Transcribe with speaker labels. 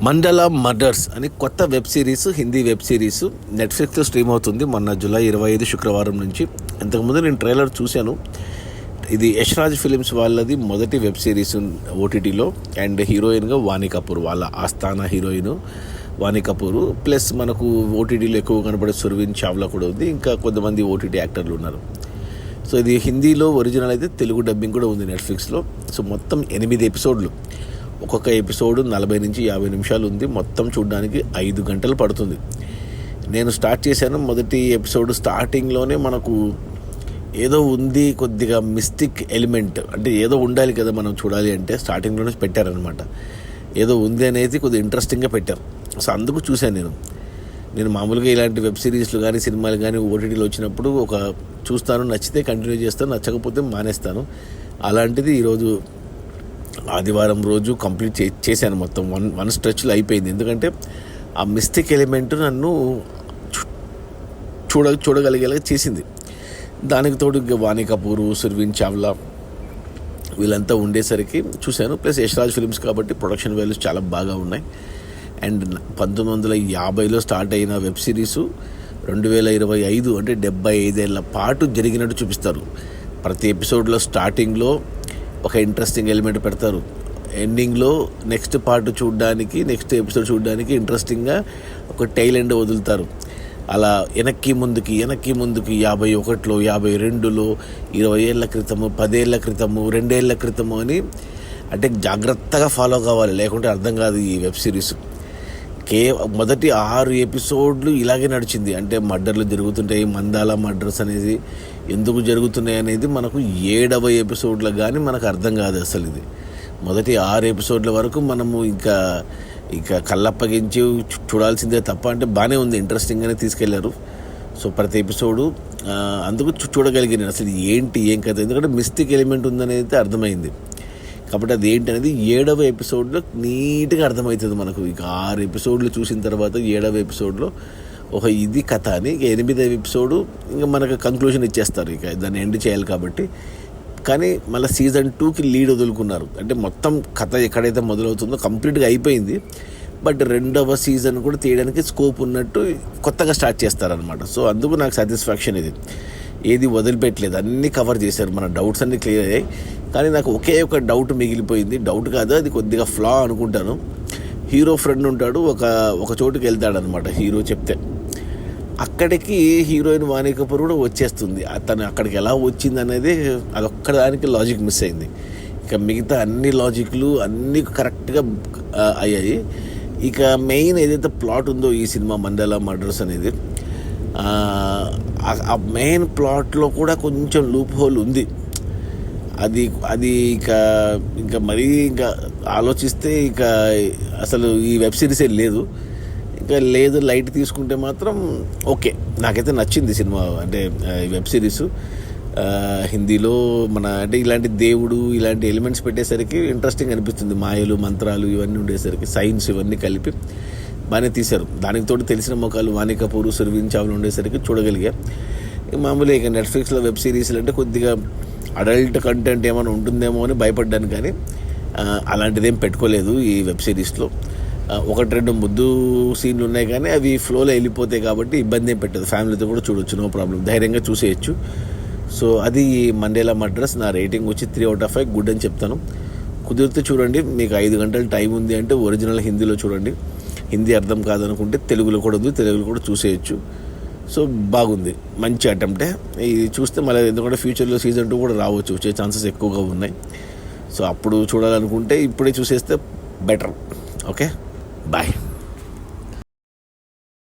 Speaker 1: మండల మర్డర్స్ అని కొత్త web series, Hindi web series నెట్ఫ్లిక్స్లో స్ట్రీమ్ అవుతుంది మొన్న జూలై 25 శుక్రవారం నుంచి. ఇంతకుముందు నేను ట్రైలర్ చూశాను. ఇది యశ్రాజ్ ఫిలిమ్స్ వాళ్ళది మొదటి వెబ్ సిరీస్ ఓటీటీలో. అండ్ హీరోయిన్గా వాణి కపూర్, వాళ్ళ ఆస్థాన హీరోయిన్ వాణి కపూర్. ప్లస్ మనకు ఓటీటీలో ఎక్కువ కనబడే సుర్వీన్ చావ్లా కూడా ఉంది. ఇంకా కొంతమంది ఓటీటీ యాక్టర్లు ఉన్నారు. సో ఇది హిందీలో ఒరిజినల్ అయితే, తెలుగు డబ్బింగ్ కూడా ఉంది నెట్ఫ్లిక్స్లో. సో మొత్తం 8 ఎపిసోడ్లు, ఒక్కొక్క ఎపిసోడ్ 40 నుంచి 50 నిమిషాలు ఉంది. మొత్తం చూడడానికి 5 గంటలు పడుతుంది. నేను స్టార్ట్ చేశాను. మొదటి ఎపిసోడ్ స్టార్టింగ్లోనే మనకు ఏదో ఉంది, కొద్దిగా మిస్టిక్ ఎలిమెంట్, అంటే ఏదో ఉండాలి కదా మనం చూడాలి అంటే, స్టార్టింగ్లోనే పెట్టారనమాట. ఏదో ఉంది అనేది కొద్దిగా ఇంట్రెస్టింగ్గా పెట్టారు. సో అందుకు చూశాను నేను మామూలుగా ఇలాంటి వెబ్ సిరీస్లు కానీ సినిమాలు కానీ ఓటీటీలో వచ్చినప్పుడు చూస్తాను, నచ్చితే కంటిన్యూ చేస్తాను, నచ్చకపోతే మానేస్తాను. అలాంటిది ఈరోజు ఆదివారం రోజు కంప్లీట్ చేశాను. మొత్తం వన్ స్ట్రెచ్లో అయిపోయింది. ఎందుకంటే ఆ మిస్టేక్ ఎలిమెంట్ నన్ను చూడగలిగేలాగా చేసింది. దానికి తోడు వాణి కపూర్, సుర్వీన్ చావ్లా వీళ్ళంతా ఉండేసరికి చూశాను. ప్లస్ యశ్రాజ్ ఫిలిమ్స్ కాబట్టి ప్రొడక్షన్ వాల్యూస్ చాలా బాగా ఉన్నాయి. అండ్ 1950లో స్టార్ట్ అయిన వెబ్ సిరీసు 2025 అంటే 75 ఏళ్ల పాటు జరిగినట్టు చూపిస్తారు. ప్రతి ఎపిసోడ్లో స్టార్టింగ్లో ఒక ఇంట్రెస్టింగ్ ఎలిమెంట్ పెడతారు. ఎండింగ్లో నెక్స్ట్ పార్ట్ నెక్స్ట్ ఎపిసోడ్ చూడడానికి ఇంట్రెస్టింగ్గా ఒక టైల్ ఎండ్ వదులుతారు. అలా వెనక్కి ముందుకి 51లో, 52లో, 20 ఏళ్ల క్రితము, 10 ఏళ్ల క్రితము, 2 ఏళ్ల క్రితము అని, అంటే జాగ్రత్తగా ఫాలో కావాలి, లేకుంటే అర్థం కాదు ఈ వెబ్ సిరీస్. మొదటి 6 ఎపిసోడ్లు ఇలాగే నడిచింది. అంటే మర్డర్లు జరుగుతుంటాయి, మందాల మర్డర్స్ అనేది ఎందుకు జరుగుతున్నాయి అనేది మనకు 7వ ఎపిసోడ్లో కానీ మనకు అర్థం కాదు అసలు. ఇది మొదటి 6 ఎపిసోడ్ల వరకు మనము ఇక కళ్ళప్పగించి చూడాల్సిందే తప్ప, అంటే బాగానే ఉంది, ఇంట్రెస్టింగ్గానే తీసుకెళ్లారు. సో ప్రతి ఎపిసోడు అందుకు చూడగలిగినాను అసలు ఏం కథ. ఎందుకంటే మిస్టేక్ ఎలిమెంట్ ఉందనేది అర్థమైంది కాబట్టి అది ఏంటి అనేది 7వ ఎపిసోడ్లో నీట్గా అర్థమవుతుంది మనకు. ఇక 6 ఎపిసోడ్లు చూసిన తర్వాత 7వ ఎపిసోడ్లో ఇది కథ అని, ఇక 8వ ఎపిసోడు ఇంకా మనకు కంక్లూజన్ ఇచ్చేస్తారు. ఇక దాన్ని ఎండ్ చేయాలి కాబట్టి. కానీ మళ్ళీ సీజన్ 2కి లీడ్ వదులుకున్నారు. అంటే మొత్తం కథ ఎక్కడైతే మొదలవుతుందో కంప్లీట్గా అయిపోయింది. బట్ 2వ సీజన్ కూడా తీయడానికి స్కోప్ ఉన్నట్టు కొత్తగా స్టార్ట్ చేస్తారనమాట. సో అందుకు నాకు సాటిస్ఫాక్షన్ ఇది. ఏది వదిలిపెట్టలేదు, అన్నీ కవర్ చేశారు, మన డౌట్స్ అన్నీ క్లియర్ అయ్యాయి. కానీ నాకు ఒకే ఒక డౌట్ మిగిలిపోయింది. డౌట్ కాదు, అది కొద్దిగా ఫ్లా అనుకుంటాను. హీరో ఫ్రెండ్ ఉంటాడు, ఒక చోటుకి వెళ్తాడనమాట హీరో చెప్తే. అక్కడికి హీరోయిన్ వాణి కపూర్ కూడా వచ్చేస్తుంది. తను అక్కడికి ఎలా వచ్చింది అనేది అదొక్కదానికి లాజిక్ మిస్ అయింది. ఇక మిగతా అన్ని లాజిక్లు అన్నీ కరెక్ట్గా అయ్యాయి. ఇక మెయిన్ ఏదైతే ప్లాట్ ఉందో ఈ సినిమా మండల మర్డర్స్ అనేది, ఆ మెయిన్ ప్లాట్లో కూడా కొంచెం లూప్ హోల్ ఉంది. అది ఇంకా మరీ ఇంకా ఆలోచిస్తే ఇక అసలు ఈ వెబ్ సిరీసే లేదు. లైట్ తీసుకుంటే మాత్రం ఓకే, నాకైతే నచ్చింది సినిమా. అంటే ఈ వెబ్ సిరీసు హిందీలో అంటే ఇలాంటి దేవుడు ఇలాంటి ఎలిమెంట్స్ పెట్టేసరికి ఇంట్రెస్టింగ్ అనిపిస్తుంది. మాయలు, మంత్రాలు ఇవన్నీ ఉండేసరికి, సైన్స్ ఇవన్నీ కలిపి బాగానే తీశారు. దానికి తోడు తెలిసిన మొక్కలు వాణి కపూర్, సుర్వీన్ చావ్లా ఉండేసరికి చూడగలిగా. మామూలుగా ఇక నెట్ఫ్లిక్స్లో వెబ్ సిరీస్లు అంటే కొద్దిగా అడల్ట్ కంటెంట్ ఏమైనా ఉంటుందేమో అని భయపడ్డాను. కానీ అలాంటిదేం పెట్టుకోలేదు ఈ వెబ్ సిరీస్లో. 1-2 ముద్దు సీన్లు ఉన్నాయి, కానీ అవి ఫ్లోలో వెళ్ళిపోతాయి కాబట్టి ఇబ్బంది ఏం పెట్టదు. ఫ్యామిలీతో కూడా చూడొచ్చు, నో ప్రాబ్లం, ధైర్యంగా చూసేయచ్చు. సో అది మండేలా మర్డర్స్. నా రేటింగ్ వచ్చి 3/5 గుడ్ అని చెప్తాను. కుదిరితే చూడండి. మీకు 5 గంటలు టైం ఉంది అంటే ఒరిజినల్ హిందీలో చూడండి. హిందీ అర్థం కాదనుకుంటే తెలుగులో కూడా ఉంది, తెలుగులో కూడా చూసేయచ్చు. సో బాగుంది, మంచి అటెంప్టే. ఇది చూస్తే మళ్ళీ, ఎందుకంటే ఫ్యూచర్లో సీజన్ 2 కూడా రావచ్చు, వచ్చే ఛాన్సెస్ ఎక్కువగా ఉన్నాయి. సో అప్పుడు చూడాలనుకుంటే ఇప్పుడే చూసేస్తే బెటర్. Okay, bye.